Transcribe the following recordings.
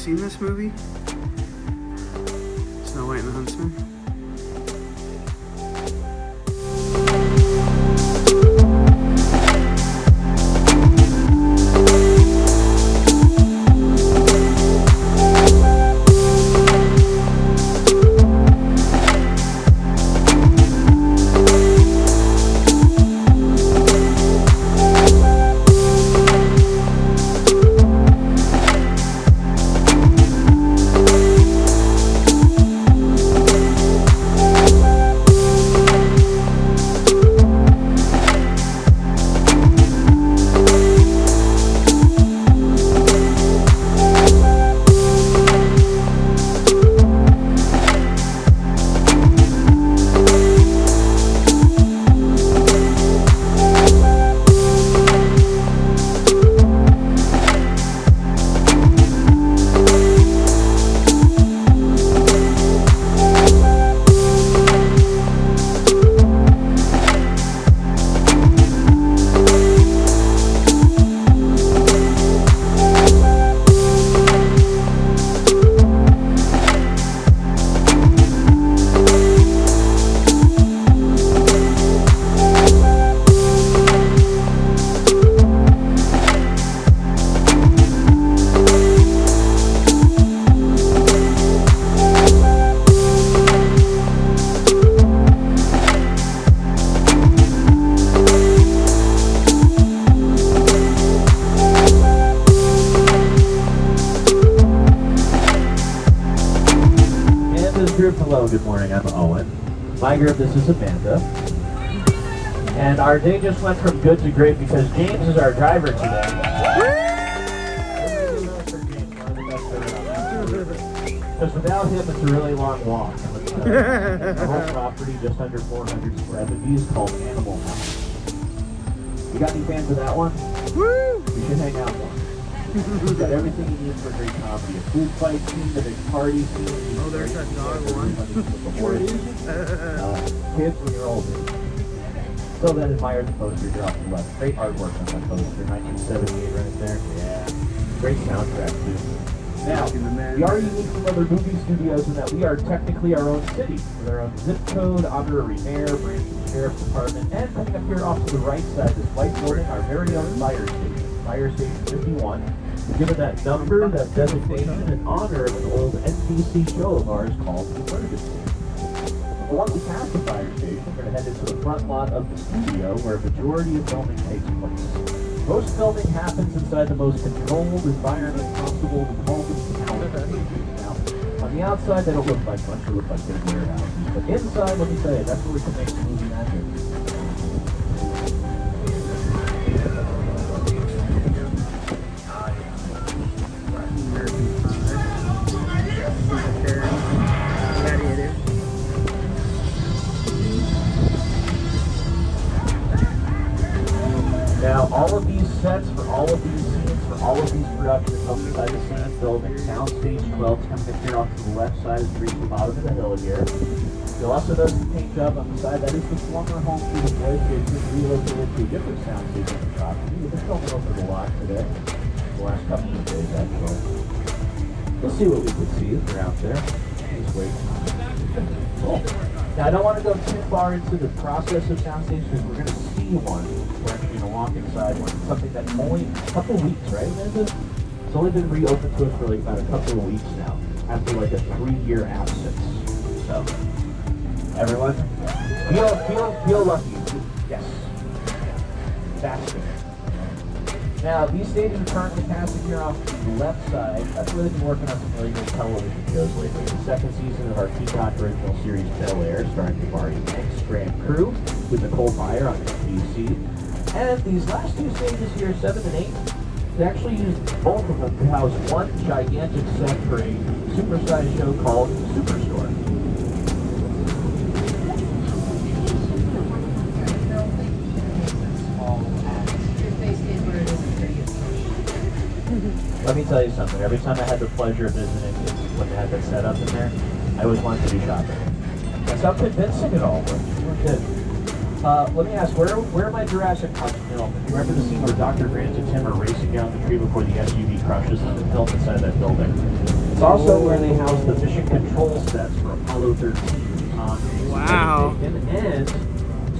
seen this movie? Snow White and the Huntsman? Hello, good morning, I'm Owen. My group, this is Amanda. And our day just went from good to great because James is our driver today. Because without him, it's a really long walk. The whole property, just under 400 square feet, is called Animal House. You got any fans of that one? Woo! You should hang out more. We've got everything you need for a great comedy. A food fight scene, a big party scene. Oh, there's that dog one. Kids when you're older. So that admire the poster here off the left. Great artwork on that poster. 1978 right there. Yeah. Great soundtrack too. Now, we are unique from other movie studios in that we are technically our own city. With our own zip code, honorary mayor, Branson Sheriff's Department, and coming up here off to the right side, this white building, our very own fire station. Fire Station 51. Given that number, that designation, in honor of an old NBC show of ours called The Emergency. Once we pass the fire station, we're going to head into the front lot of the studio where a majority of filming takes place. Most filming happens inside the most controlled environment possible, the Calden Tower. Now, on the outside, they don't look like much, they look like big warehouses. But inside, let me tell you, that's where we can make the movie magic. Now, all of these sets for all of these scenes, for all of these productions, up beside the scene building, Soundstage 12 coming in here off to the left side as we reach the bottom of the hill here. You'll also notice the paint job on the side. That is the former home to the boys. They've been relocated to a different soundstage on the property. We've been filming over the lot today, the last couple of days actually. We'll see what we can see if we're out there. Just wait. Cool. Now, I don't want to go too far into the process of soundstage because we're going to see one. We're actually going to walk inside one. It's something that's only a couple of weeks, right, Amanda? It's only been reopened to us for like about a couple of weeks now, after like a 3-year absence. So, everyone, feel lucky. Yes. That's good. Now, these stages are currently passing here off to the left side. That's where they've been working on some really good television shows lately. The second season of our Peacock original series, Bel Air, starring Marty Banks, Grand Crew, with Nicole Byer on NBC. And these last two stages here, 7 and 8, they actually used both of them to house one gigantic set for a supersized show called Superstore. Let me tell you something. Every time I had the pleasure of visiting when they had that set up in there, I always wanted to do shopping. That's how convincing it all was. We're good. Let me ask, where are my Jurassic Park films? Do you remember the scene where Dr. Grant and Tim are racing down the tree before the SUV crushes them and filmed inside that building? It's also where they house the mission control sets for Apollo 13 on Wow. and it's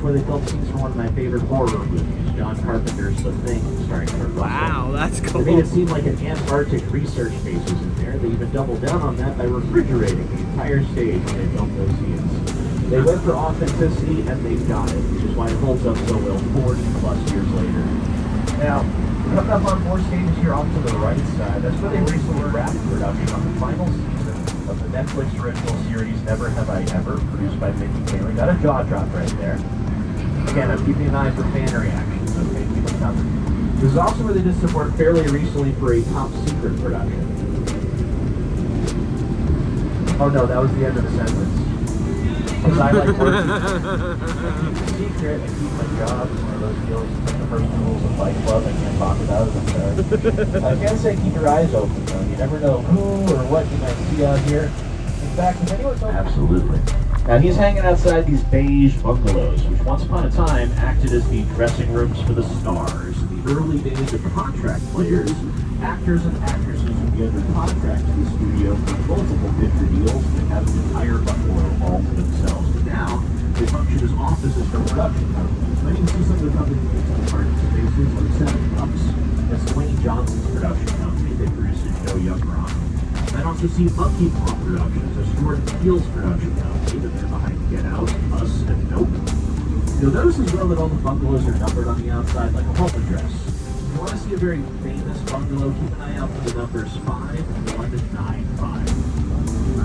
where they filmed scenes for one of my favorite horror movies, John Carpenter's The Thing, starring Kurt Russell. Wow, that's They cool. made it seem like an Antarctic research base was in there. They even doubled down on that by refrigerating the entire stage when they filmed those scenes. They went for authenticity and they got it, which is why it holds up so well 40 plus years later. Now, coming up on more stages here off to the right side, that's where they recently wrapped production on the final season of the Netflix original series Never Have I Ever, produced by Mindy Kaling. Got a jaw drop right there. Again, I'm keeping an eye for fan reactions, okay? Keep them coming. This is also where they did some work fairly recently for a top secret production. Oh no, that was the end of the sentence. Because I like working. I keep the secret, I keep my job. It's one of those deals, it's like the first two rules of Fight Club. I can't talk about it, I'm sorry. I can say keep your eyes open though. You never know who or what you might see out here. In fact, if anyone's open... Absolutely. Now he's hanging outside these beige bungalows, which once upon a time acted as the dressing rooms for the stars. In the early days of contract players, actors and actresses would be under contract to the studio for multiple picture deals and have an entire bungalow all to themselves. But now, they function as offices for production companies. I can see some of the companies that take part in spaces like Seven Cups. That's Dwayne Johnson's production company. They produced a show Young Rock. I also see Monkey Paw Productions, a Jordan Peele's production company that they're behind Get Out, Us, and Nope. You'll notice as well that all the bungalows are numbered on the outside like a home address. If you want to see a very famous bungalow, keep an eye out for the numbers 5195.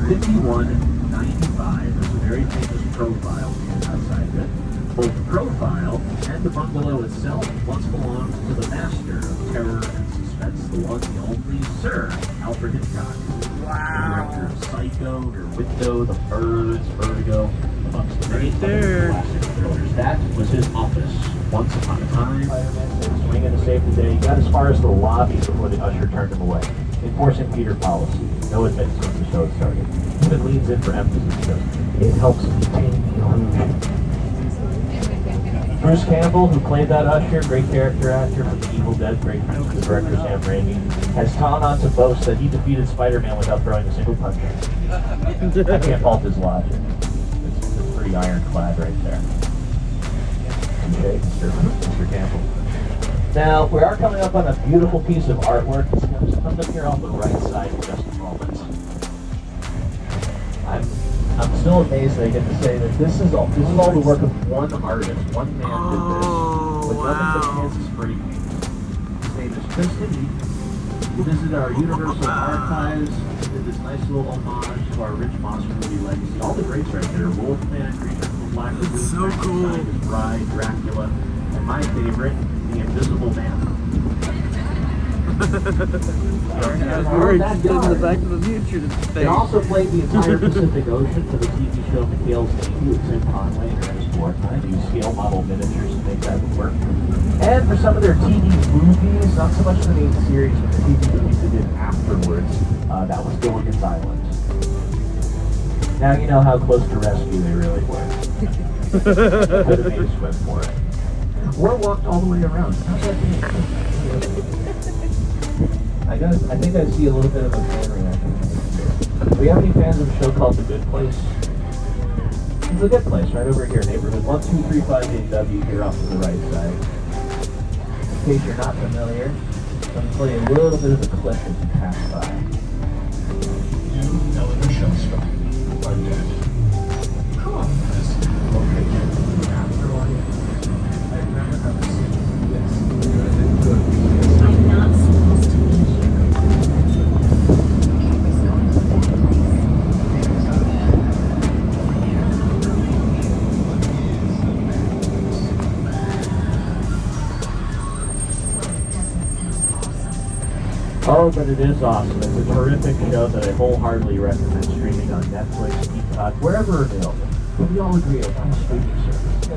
5195 is a very famous profile man outside of it. Both the profile and the bungalow itself once belonged to the master of terror and suspense, the one, the only, Sir Alfred Hitchcock. Wow. The director of Psycho, Rear Window, The Birds, Vertigo, amongst the many there. classic thrillers. That was his office. Once upon a time, Spider-Man said, swing in to save the day. He got as far as the lobby before the usher turned him away, enforcing Peter policy. No admittance once the show started. Even leans in for emphasis because it helps maintain the illusion. Bruce Campbell, who played that usher, great character actor from The Evil Dead, great friend with the director Sam Raimi, has gone on to boast that he defeated Spider-Man without throwing a single punch at him. I can't fault his logic. It's pretty ironclad right there. Okay, Mr. Campbell. Now, we are coming up on a beautiful piece of artwork. It's going to come up here on the right side in just a moment. I'm still amazed that I get to say that this is all the work of one artist. One man did this with nothing but Kansas Spray paint. His name is Chris Lee. He visited our Universal Archives, did this nice little homage to our Rich Monster movie legacy. All the greats right there: Wolfman, Creature from the Black Lagoon, so cool. Frankenstein, Bride, Dracula, and my favorite, The Invisible Man. We're interested in the Back to the Future They thing. also played the entire Pacific Ocean for the TV show McHale's Navy with Tim Conway and Ernest Borgnine. They used scale model miniatures to make that work. And for some of their TV movies, not so much the main series, but the TV movies they did afterwards, that was Gilligan's Island. Now you know how close to rescue they really were. Could have made a swim for it. Or walked all the way around. How's that feel? I think I see a little bit of a fan reaction. Do we have any fans of a show called The Good Place? It's a good place right over here, neighborhood 1235 W here off to the right side. In case you're not familiar, let me play a little bit of a clip as you pass by. You know where the show's from. Right there. Cool. This location. Afterlife. I remember having seen this. I'm not supposed to be here. Oh, but it is awesome. It's a terrific show that I wholeheartedly recommend streaming on Netflix, Peacock, wherever available. But we all agree on streaming service.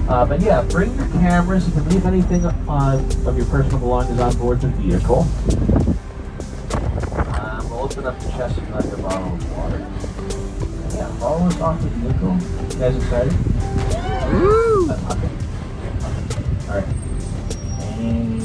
But yeah, bring your cameras. You can leave anything of your personal belongings on board the vehicle. We'll open up the chest and like a bottle of water. Yeah, follow us off the vehicle. You guys excited? Woo! Okay. Alright. And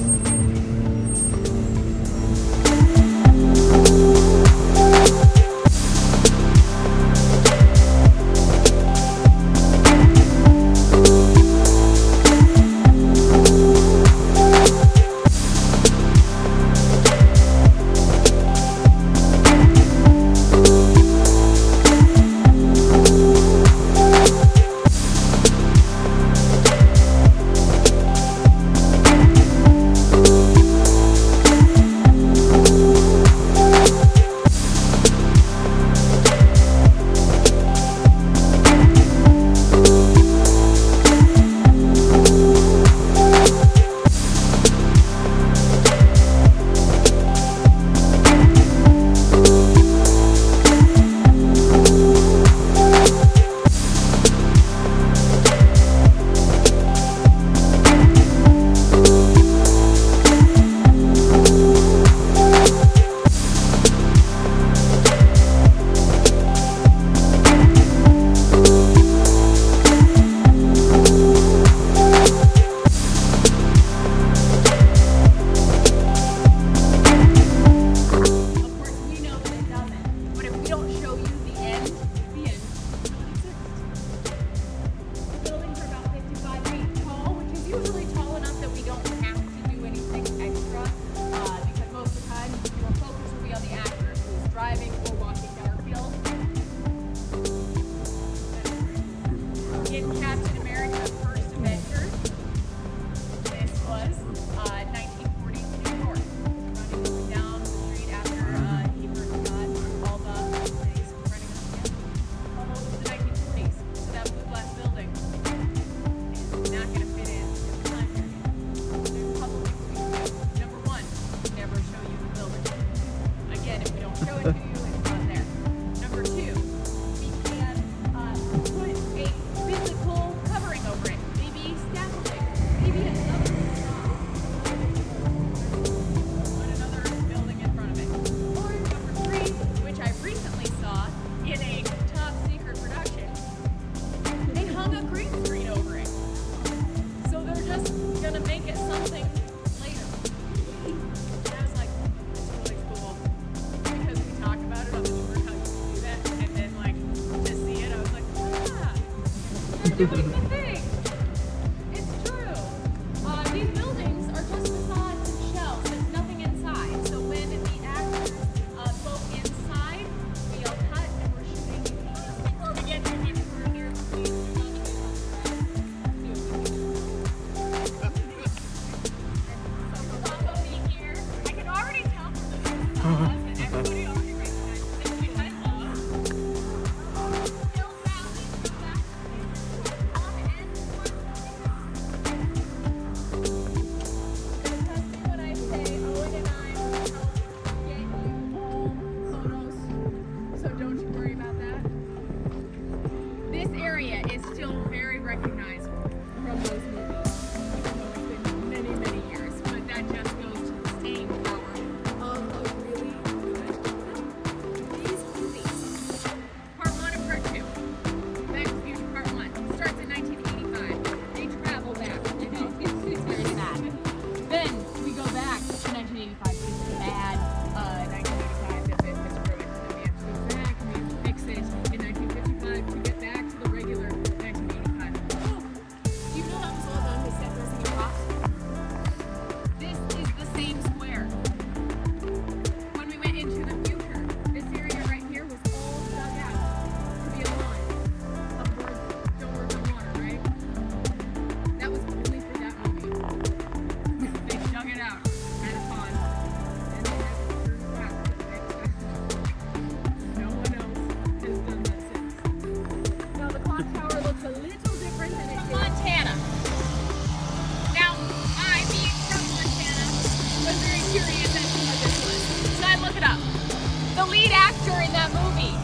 the lead actor in that movie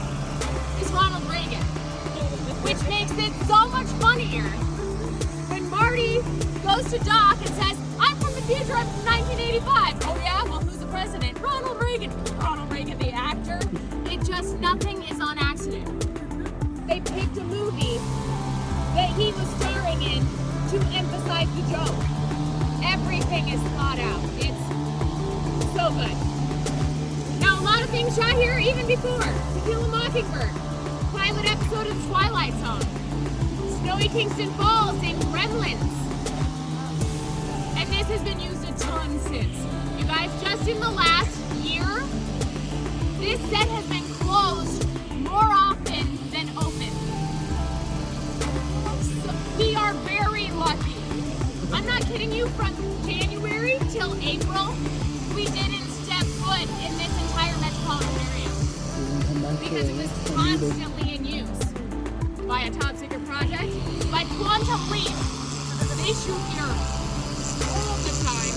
is Ronald Reagan, which makes it so much funnier when Marty goes to Doc and says, I'm from the future, I'm from 1985. Oh yeah, well who's the president? Ronald Reagan. Ronald Reagan, the actor. It just, nothing is on accident. They picked a movie that he was starring in to emphasize the joke. Everything is thought out. It's so good. Now, a lot of things shot here even before. To Kill a Mockingbird, pilot episode of The Twilight Zone, Snowy Kingston Falls, and Gremlins. And this has been used a ton since. You guys, just in the last year, this set has been closed more often than open. So we are very lucky. I'm not kidding you, from January till April, we didn't step foot in this entire metropolitan area because it was constantly in use by a top secret project, by Quantum Leap. They shoot here all the time.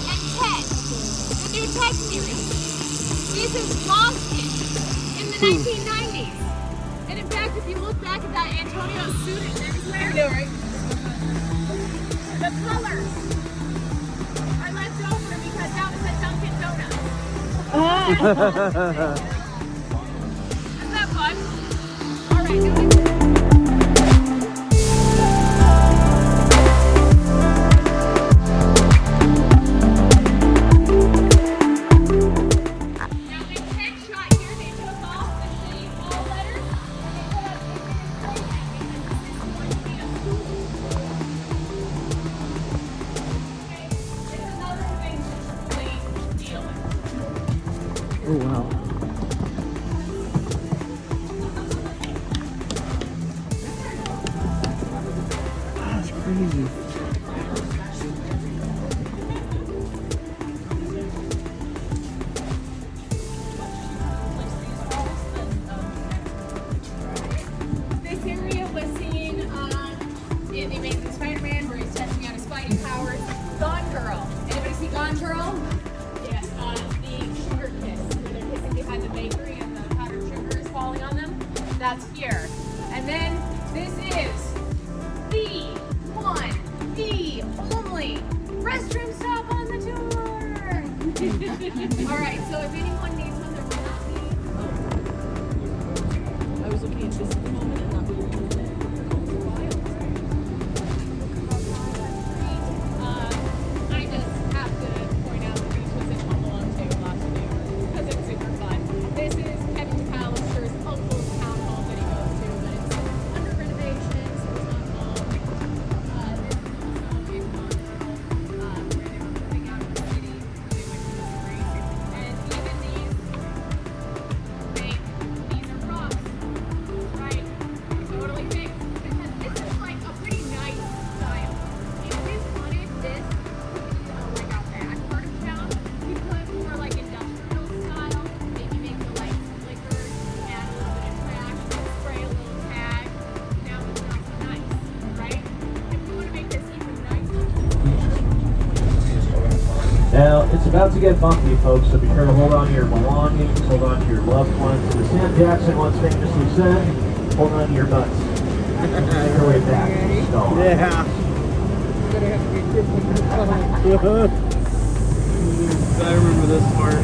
And Ted, the new Ted series. This is Lost in the 1990s. And in fact, if you look back at that Antonio suit and everywhere, the colors are left over because that was at Dunkin' Donuts. Isn't that fun? All right, Oh wow. That's crazy. this area was seen in The Amazing Spider-Man where he's testing out his fighting powers. Gone Girl. Anybody see Gone Girl? Yes, the sugar kiss. Where they're kissing behind the bakery and the powdered sugar is falling on them. That's here. And then this is the one, the only restroom stop on the tour. All right, so if anyone needs one, there will not be. I was looking at this at the moment and not really looking at it. I just have to point out that these was in Home Alone 2 last year because it's super fun. This is Kevin McAllister's uncle's townhome that he goes to, but it's under renovation, so it's not home. This is also in Conroe, where they were moving out of the city. They went to the spring, and even these are props, right? Totally fixed because this is like a pretty nice style. If we wanted this like out back part of town, we could more like industrial style. Maybe make the lights flicker, add a little bit of trash, spray a little tag. Now it's not so nice, right? If we want to make this even nicer. Now, it's about to get funky, folks, so be sure to hold on to your belongings, hold on to your loved ones. As Sam Jackson once famously said, hold on to your butts. Make your way back to the stall. Yeah. I remember this part.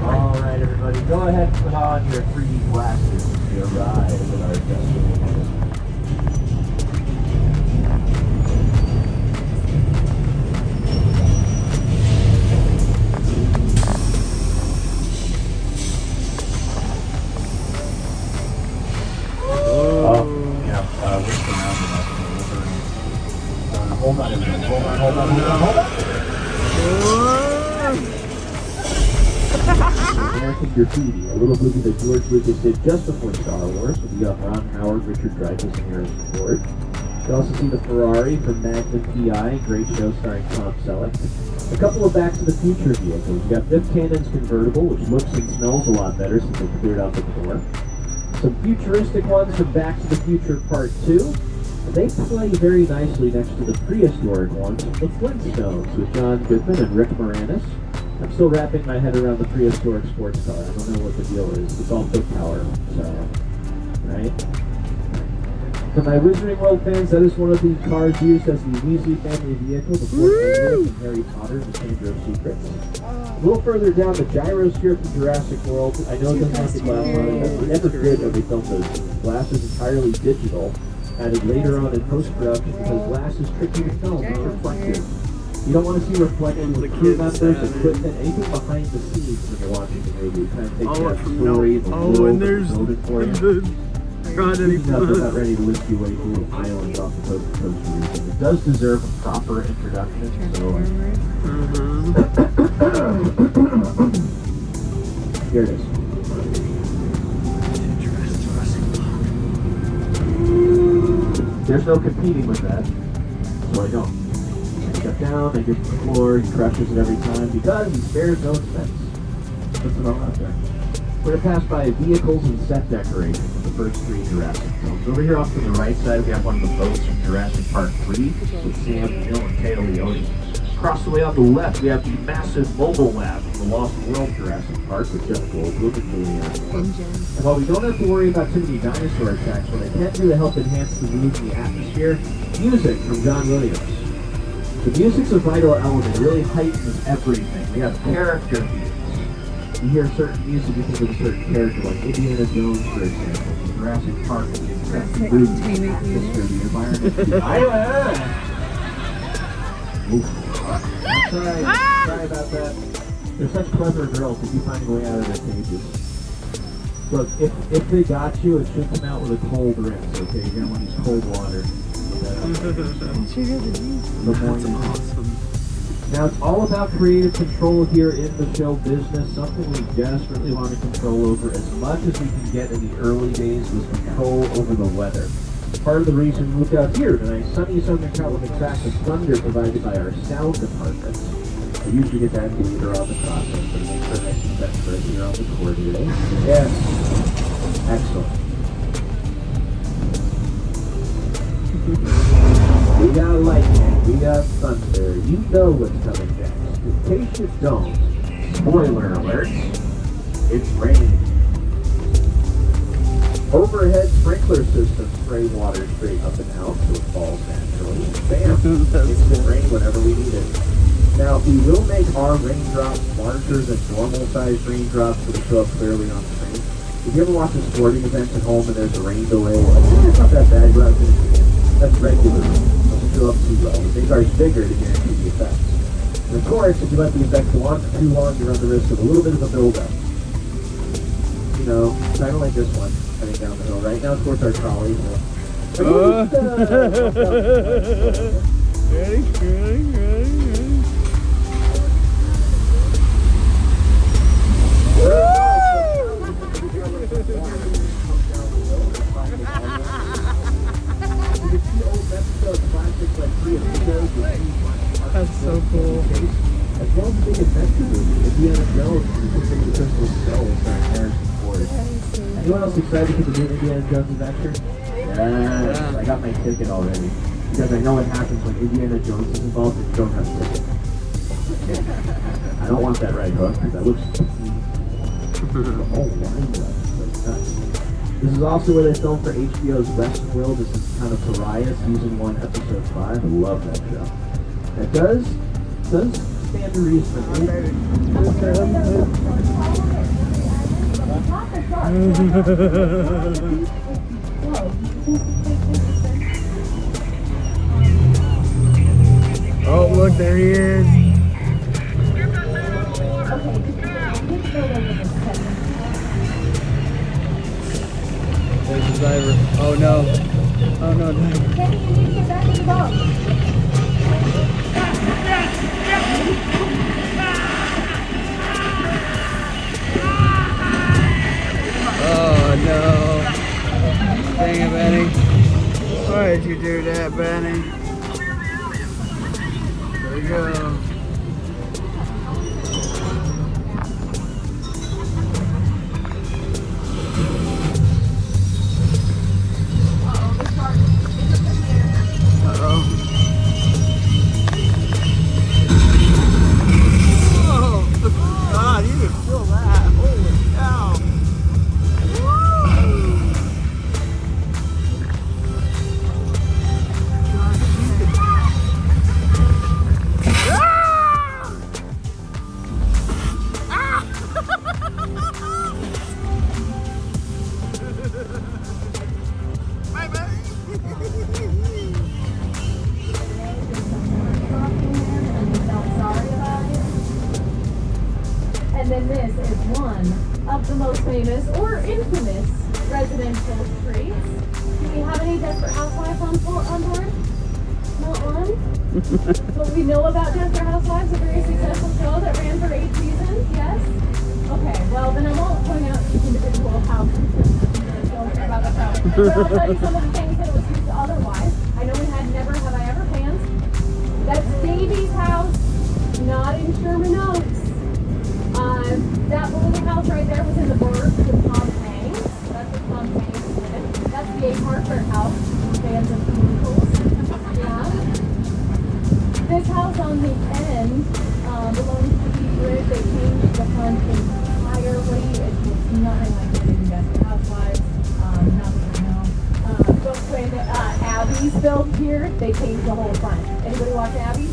All right, everybody, go ahead and put on your 3D glasses as we arrive at our destination. Hold on a minute. Hold on. American Graffiti, a little movie that George Lucas did just before Star Wars, with Ron Howard, Richard Dreyfuss, and Harrison Ford. You also see the Ferrari from Magnum P.I., great show starring Tom Selleck. A couple of Back to the Future vehicles. You got Biff Tannen's convertible, which looks and smells a lot better since they cleared out the door. Some futuristic ones from Back to the Future Part 2. They play very nicely next to the prehistoric ones, the Flintstones, with John Goodman and Rick Moranis. I'm still wrapping my head around the prehistoric sports car. I don't know what the deal is. It's all foot power, so, right? For my Wizarding World fans, that is one of the cars used as the Weasley family vehicle before Hogwarts and Harry Potter and the Chamber of Secrets. A little further down, the gyrosphere from Jurassic World. I know it doesn't have the glass on it, but we never did when we filmed those. Glass is entirely digital, added later on in post-production because glass is tricky to film. It's reflective. You don't want to see reflections with crew members, equipment, anything behind the scenes when you're watching the movie. It kind of takes that story, the world, and there's build it for you. Crawdaddy Speaking of, we're not ready to lift you away through the island off the coast to coast region. It does deserve a proper introduction, so here it is. There's no competing with that, so I don't. Step down, they get to the floor, he crushes it every time because he spares no expense. Puts it all out there. We're going to pass by vehicles and set decorations from the first 3 Jurassic films. Over here off to the right side, we have one of the boats from Jurassic Park 3 with Sam Neill and Taya Leone. Across the way on the left, we have the massive mobile lab from the Lost World Jurassic Park with Jeff Goldblum and Julianne Moore. And while we don't have to worry about too many dinosaur attacks, what I can do to help enhance the mood and the atmosphere, music from John Williams. The music's a vital element. It really heightens everything. We have character beats. You hear certain music, you think of a certain character, like Indiana Jones, for example, Jurassic Park, the atmosphere, the environment, the island. Sorry about that. They're such clever girls. They keep finding a way out of their cages. Look, if they got you, it should come out with a cold rinse, okay? You're gonna want to use cold water. That's awesome. Now, it's all about creative control here in the show business. Something we desperately want to control over as much as we can get in the early days was control over the weather. Part of the reason we moved out here tonight, sunny Southern California tracks of thunder provided by our sound department. I usually get that later on the process, but it makes for a nice effect right here on the cord today. Yes. Excellent. We got lightning, we got thunder, you know what's coming next. In case you don't, spoiler alert, it's raining. Overhead sprinkler system spray water straight up and out so it falls naturally. Bam! Instant rain whenever we need it. Now, we will make our raindrops larger than normal sized raindrops so they show up clearly on screen. If you ever watch a sporting event at home and there's a rain delay, like, it's not that bad, you're not finishing it. That's regular. Doesn't show up too well. We make ours bigger to guarantee the effects. And of course, if you let the effects go on for too long, you run the risk of a little bit of a buildup. You know, kind of like this one, heading down the hill. Right now, towards our trolley. Ready. That's so cool. As well as the big adventure movie, Indiana Jones and the Crystal Skull starring Harrison Ford. Anyone else excited for the new Indiana Jones adventure? Yes, I got my ticket already. Because I know what happens when Indiana Jones is involved and you don't have a ticket. I don't want that right hook, because that looks oh, wine rush. That's nuts. This is also where they filmed for HBO's Westworld. This is kind of Pariah, season 1, episode 5. I love that show. It does stand to reason. Oh, look, there he is. There's the driver. Oh no. Oh no, driver. Kenny, you need to get back in the boat. Oh no. Dang it, Benny. Why did you do that, Benny? There we go. the most famous or infamous residential streets. Do we have any Desperate Housewives on board? Not one? But we know about Desperate Housewives, a very successful show that ran for 8 seasons, yes? Okay, well then I won't point out each individual house because I don't care about the show. But I'll tell you some of the things that it was used otherwise. I know we had Never Have I Ever fans. That's Davy's house, not in Sherman Oaks. That little house right there was in the Burbs with Tom Hanks. That's what Tom Hanks did. That's the Abe Harper house, fans of musicals. Yeah. This house on the end belongs to the Bridge. They changed the front entirely. It was nothing like it in Desperate Housewives. Not that I know. But when Abby's built here, they changed the whole front. Anybody watch Abby?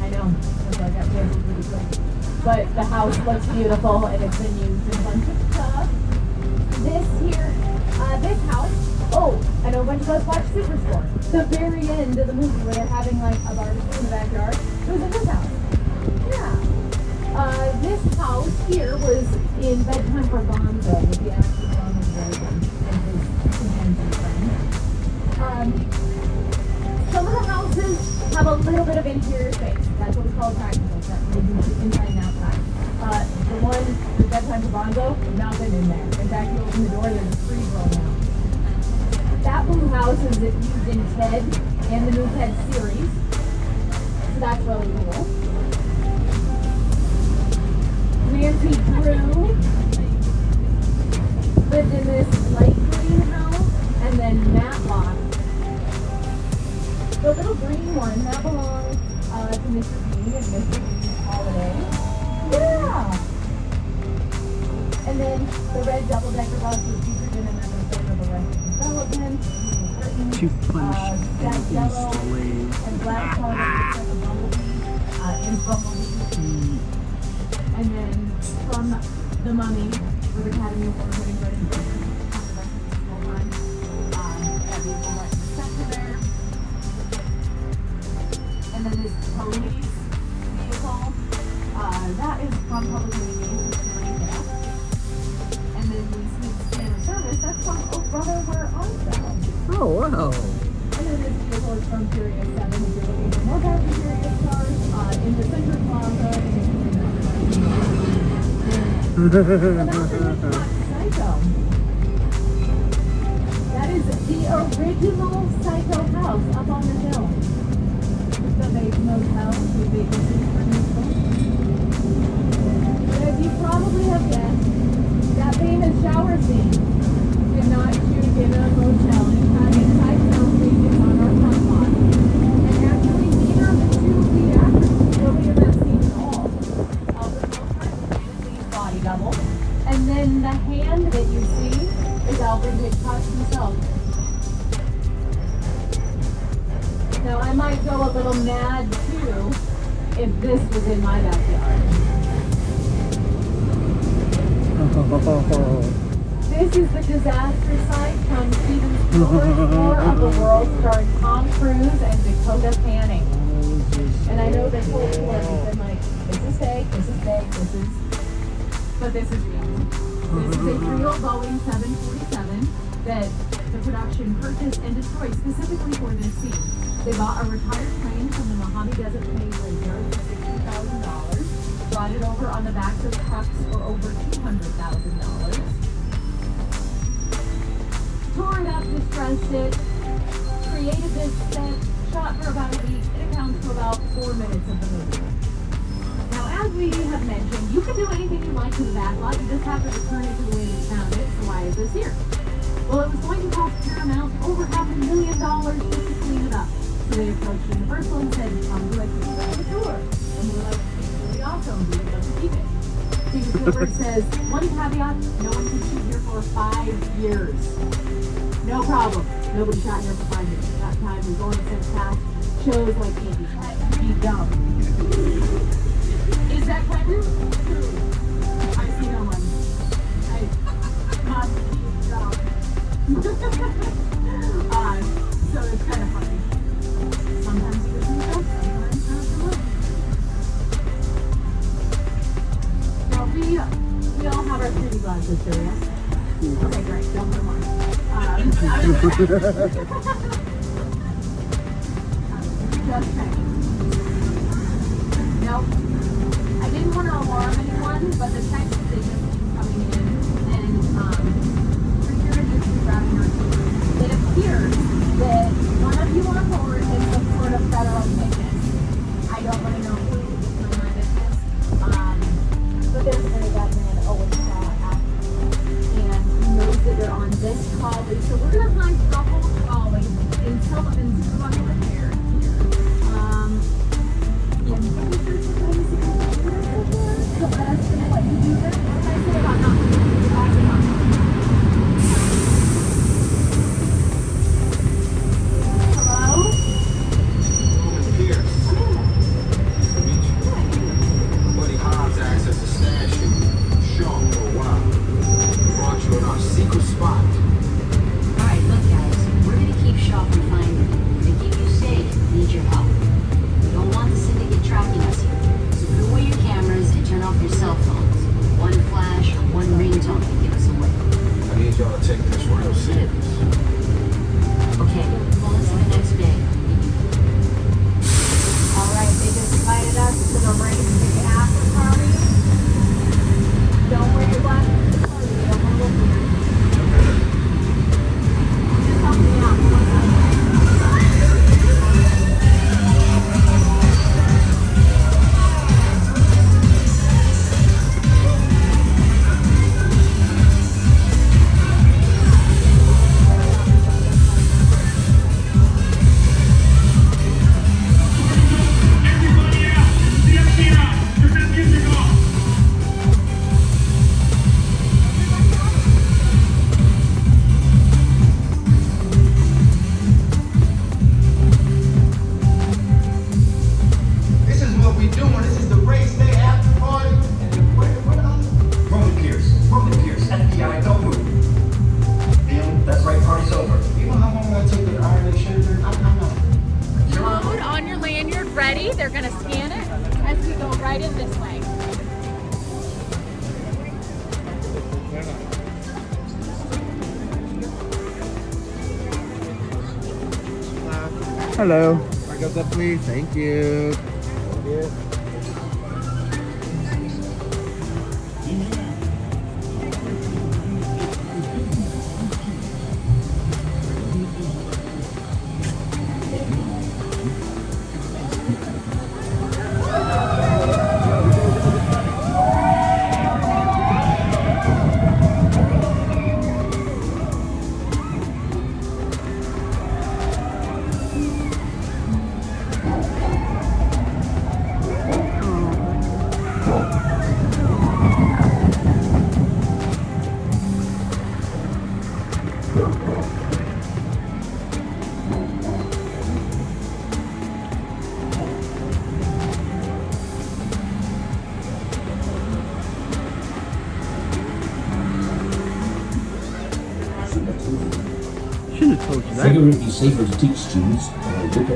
I know. That's why I got canceled pretty quick. But the house looks beautiful and it's been used in a bunch of stuff. This house, I know a bunch of us watch Superstore. The very end of the movie where they're having like a barbecue in the backyard, it was in this house. Yeah. This house here was in Bedtime for Gonzo with the actor Ronald Reagan and his companion friend. Some of the houses have a little bit of interior space. That's what we call practicals. That means inside and outside. The one, the Bedtime for Bonzo, nothing in there. In fact, you open the door, there's a tree growing out. That blue house is used in Ted and the new Ted series. So that's really cool. Nancy Drew lived in this light green house, and then Matlock. The little green one, that belongs to Mr. Bean and Mr. Bean's Holiday. Yeah! And then the red double-decker bus was featured in another film of Arrested Development. To punish that and yellow enslave. and black car that looks like a bumblebee in Bumblebee. And then from The Mummy, with Academy Award winning Brendan Fraser, that vehicle right in the center there. And then this police vehicle, that is from Public Enemy, and then the Smith Standard Service, that's from Oh Brother, Where Art Thou? Oh, wow. And then this vehicle is from Furious 7, if you're looking for more Fast and Furious cars, in the Center Plaza, and Psycho. That is the original Psycho house up on the hill. The Bates Motel with vacancies for musical. But as you probably have guessed, that famous shower scene did not shoot in a motel. It had inside sound stages on our front lawn. And actually, neither of the two lead actors were really in that scene at all. For the most part, the Lee's body double. And then the hand that you see is Alfred Hitchcock himself. Now, I might go a little mad too if this was in my backyard. This is the disaster site from Steven Spielberg's War of the Worlds, starring Tom Cruise and Dakota Fanning. And I know this whole tour has been like, this is fake, this is fake, this is... But this is real. This is a real Boeing 747 that the production purchased and destroyed specifically for this scene. They bought a retired plane from the Mojave Desert Graveyard for $60,000, brought it over on the backs of trucks for over $200,000, tore it up, distressed it, created this set, shot for about a week. It accounts for about 4 minutes of the movie. Now, as we have mentioned, you can do anything you like to the backlot. You just have to return it to the way that you found it. So why is this here? Well, it was going to cost Paramount over $500,000 just to clean it up. So they approached Universal and said, come do it for the tour. And we were like, it's really awesome. We would love to keep it. Steven Spielberg says, one caveat, no one can shoot here for 5 years. No problem. Nobody shot here for 5 years. That time we're going to send past shows like Andy. Be dumb. Is that clever? I see no one. I must be dumb. So it's kind of funny. Sometimes you listen to us, sometimes not so much. Now we all have our 3D glasses Just curious. Okay, great. Don't put them on. Just checking. Nope. I didn't want to alarm anyone, but the text messages keep coming in, and security is grabbing our keys. It appears that one of you on board is some sort of federal witness. I don't want to know who. It's none of my business. But there's a very bad man that always and he knows that you're on this trolley. So we're gonna hunt the whole trolley in Sullivan's fucking repair here. And maybe there's somebody who's gonna do this before. So that's gonna let you do this. What did I say about not putting your glasses on? Hello? Pierce. Meet you. Buddy Hobbs asked us to stash you. Sean for a while. Brought you in our secret spot. Alright, look guys, we're gonna keep Shaw from finding you. To keep you safe, we need your help. We don't want the syndicate tracking us here. So put away your cameras and turn off your cell phones. One flash or one ringtone can give us away. I need y'all to take this real serious. Okay, pull into the next bay. Alright, they just invited us to the race to the after party. Don't wear your glasses to the party. They don't want to look weird. Just help me out. This is what we doing. This is the race day after party. And Roman Pierce, FBI, don't move. Damn, that's right, party's over. You know how long I took to iron this shirt? I'm not. Code on your lanyard ready. They're gonna scan it as we go right in this way. Hello. Mark up that, please. Thank you. Shouldn't have told you that. Figure it'd be safer to teach students.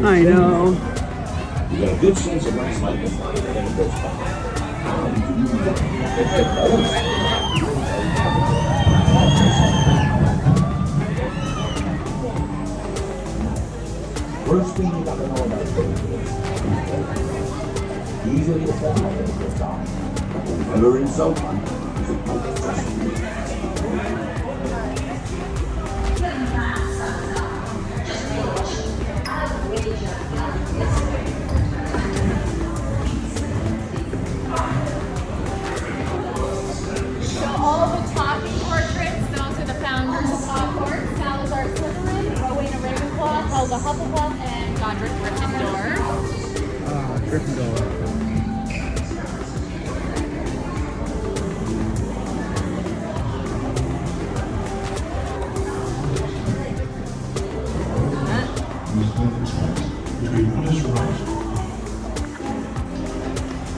I know. You got a good sense of what's like to find it and it goes by. How do you do First thing you gotta know about things. Easily to fall into the top. Remember in someone, it's a point So all of the talking portraits, those are the founders of Hogwarts. Salazar Slytherin, Rowena Ravenclaw, Helga Hufflepuff, and Godric Gryffindor. Gryffindor. Between what is right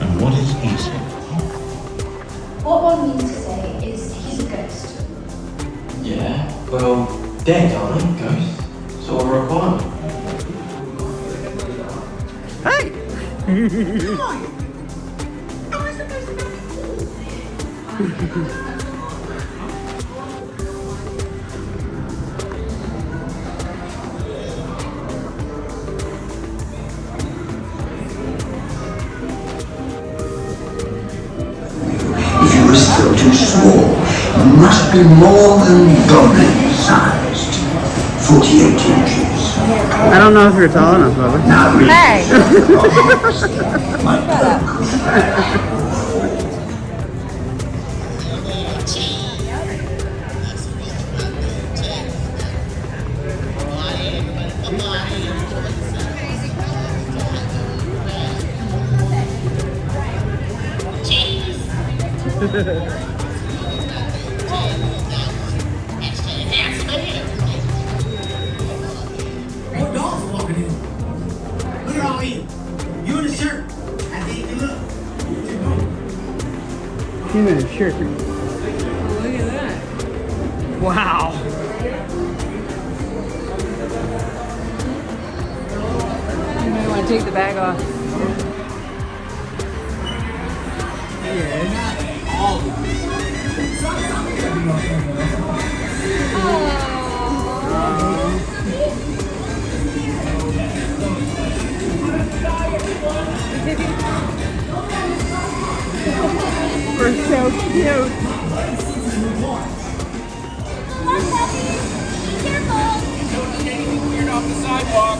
and what is easy. What one means to say is he's a ghost. Yeah, well, dead, aren't they? Ghosts. Sort of a requirement. Hey! Come on! Am I supposed to know? must be more than goblin-sized. 48 inches. I don't know if you're tall enough, Bubba. Now read Hey. my book. What dog's walking in? Look at all of you. You in the shirt. I think you look. He's in a shirt. Look at that. Wow. You might want to take the bag off. We're so cute. Weird off the sidewalk.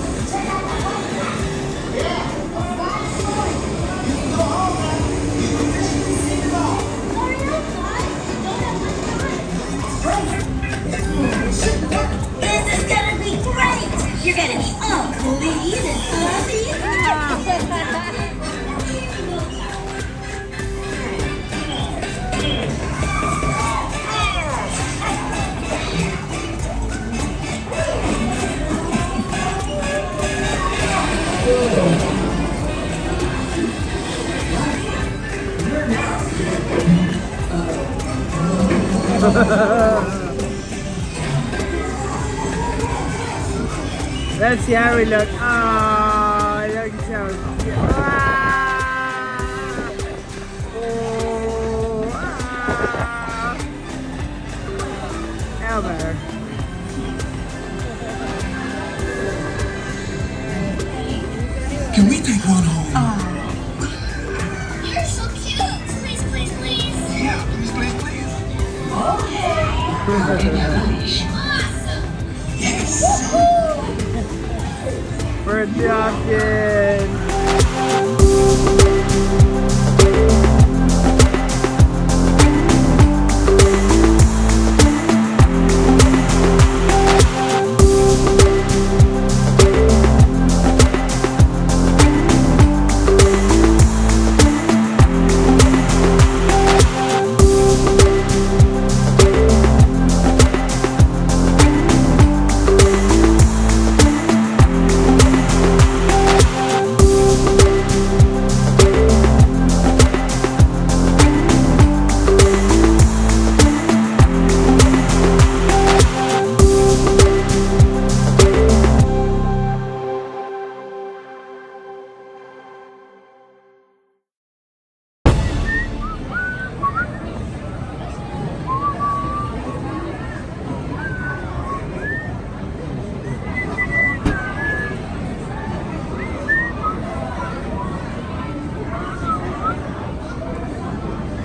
This is gonna be great! You're gonna be all clean and fuzzy. Let's see how we look. Oh, look so cute. Ah! Oh, ah. How better. Can we take one home? You're so cute! Please, please, please! Yeah, please, please, please. Okay! Awesome! Yes! We're adopted.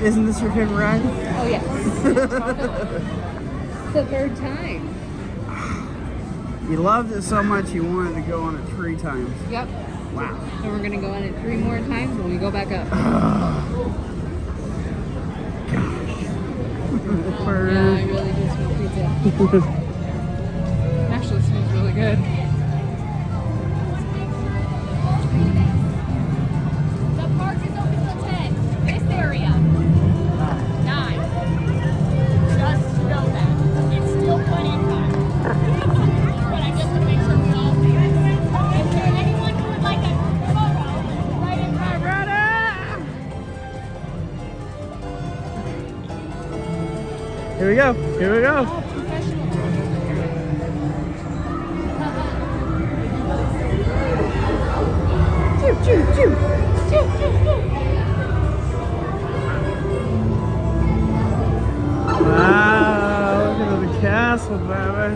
Isn't this your favorite ride? Oh, yes. It's the third time. You loved it so much you wanted to go on it 3 times. Yep. Wow. And we're going to go on it 3 more times when we go back up. Yeah, I really do smell pizza. Actually, it smells really good. The park is open till 10. This area, 9. Just know that. It's still plenty of time. But I just want to make sure we all see it. Is there anyone who would like a photo right in front of Here we go. Here we go. Choo, choo, choo. Choo, choo, choo. Wow, look at the castle, baby.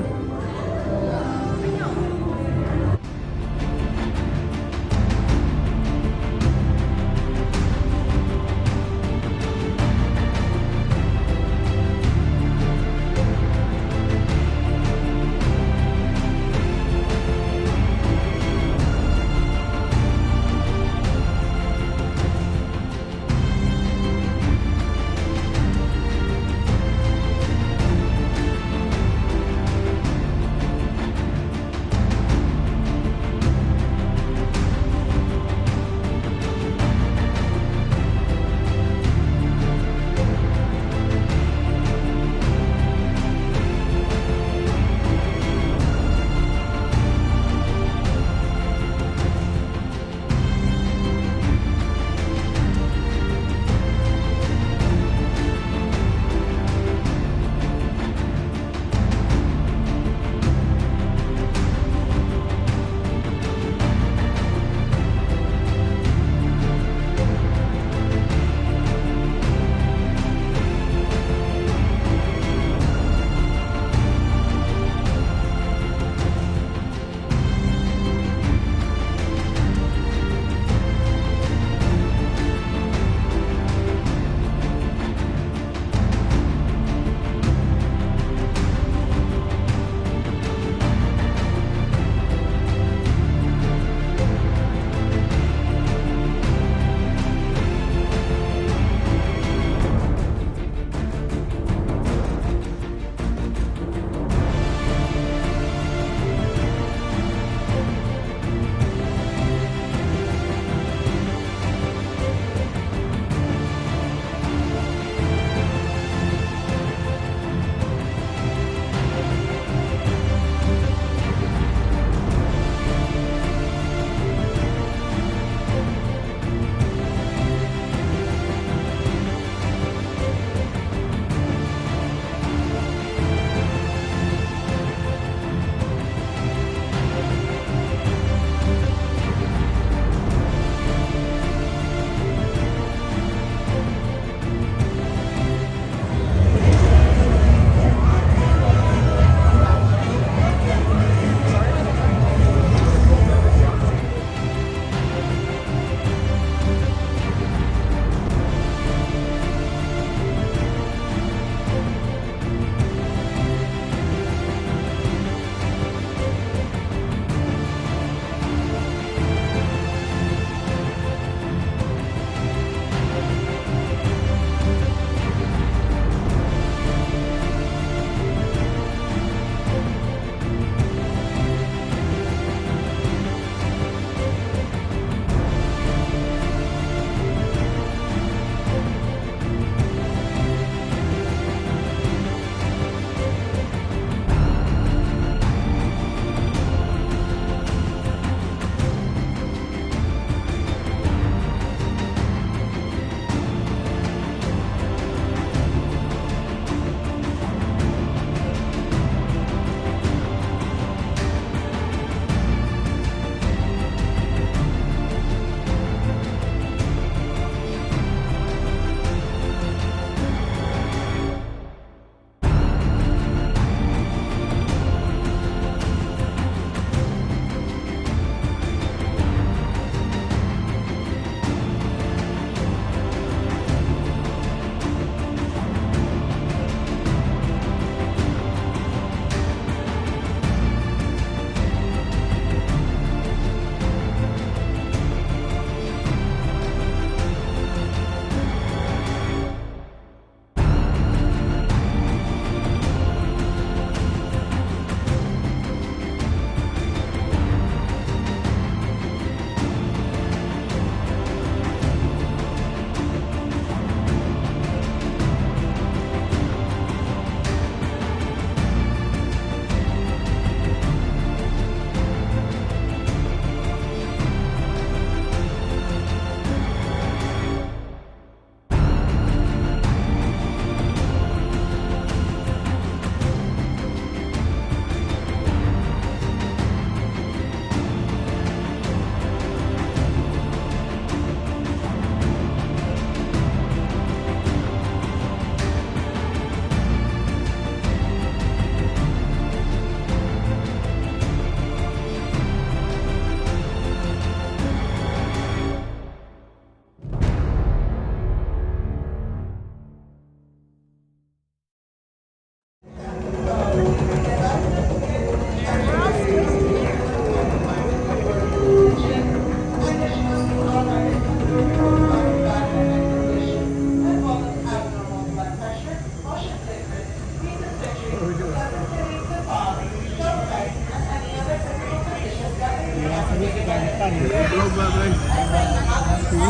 Go, Bubba.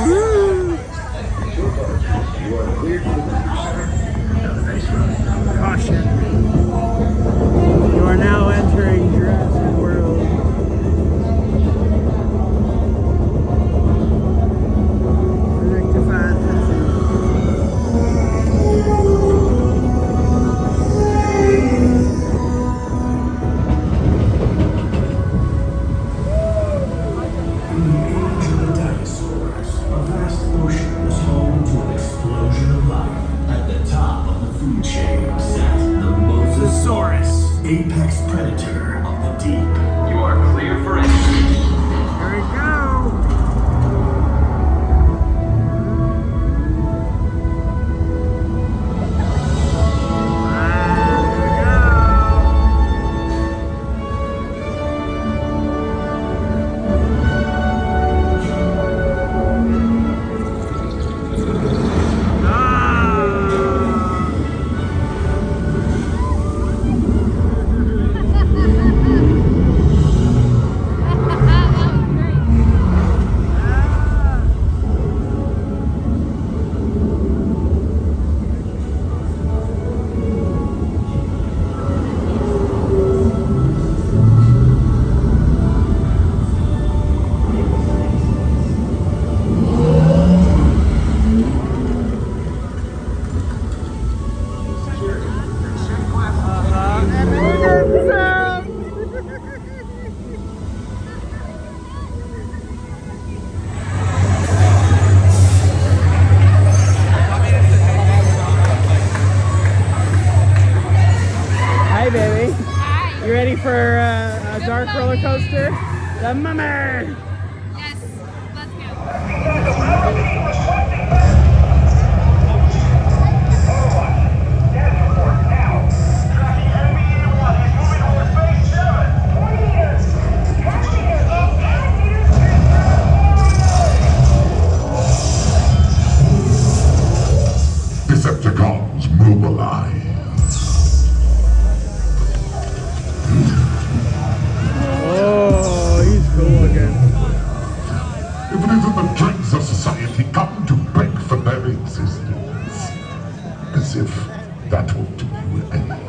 Woo! Caution. You are now entering Jurassic World. Rectified fences. Apex predator of the deep. You are clear for entry. Here we go. Hi, baby. Hi. You ready for a dark roller coaster? The Mummer. Yes, let's go. Decepticons mobilize. Oh, he's cool looking. If it isn't the dregs of society come to beg for their existence. As if that will do you any.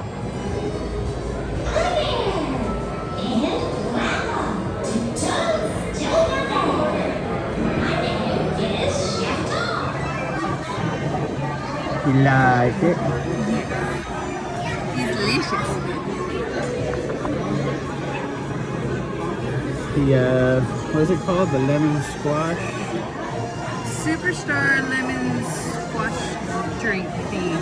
You like it? He's delicious. The, what is it called? The lemon squash? Superstar lemon squash drink thing.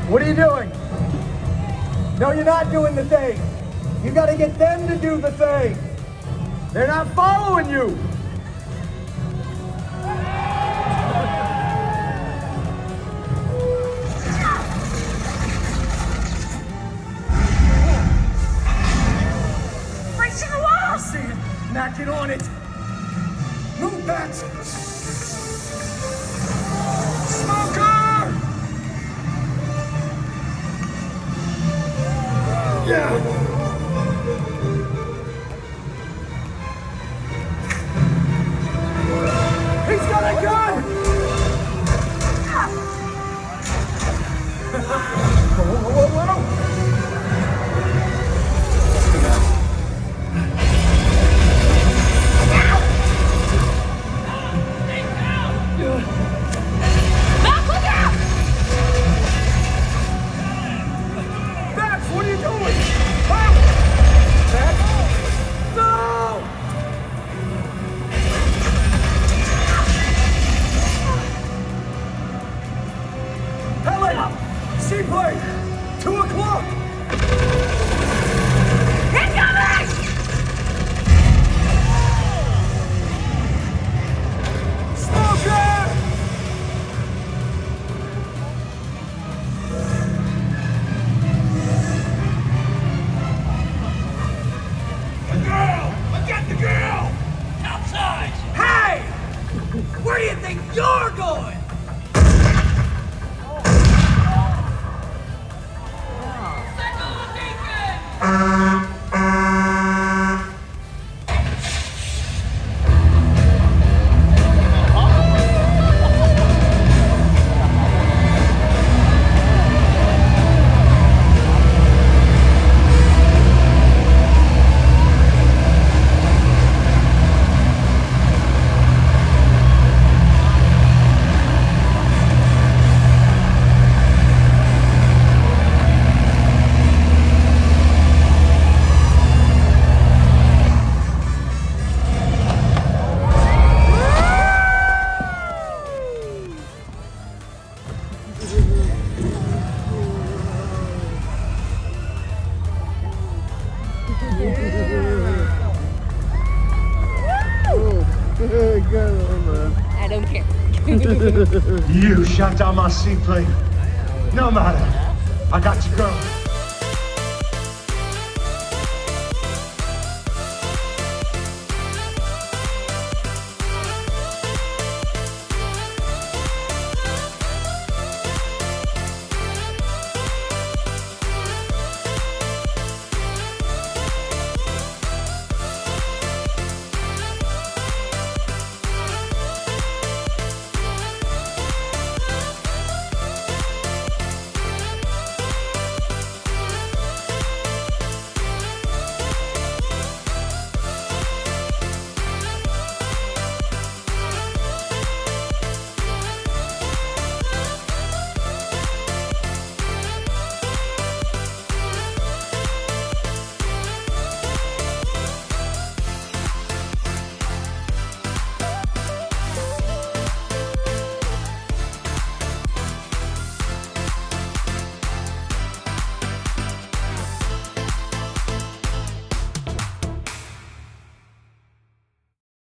What are you doing? No, you're not doing the thing. You gotta get them to do the thing. They're not following you. Right to the wall! I see it. Now get on it. Move back. Smoker! Yeah. He's got a gun! Whoa. Mac, look out! Max, what are you doing? Max! No! Helen! Seaplane! 2 o'clock! Incoming! Smoker! The girl! I got the girl! Outside! Hey! Where do you think you're going? I don't care. You shot down my seaplane. No matter. I got you, girl.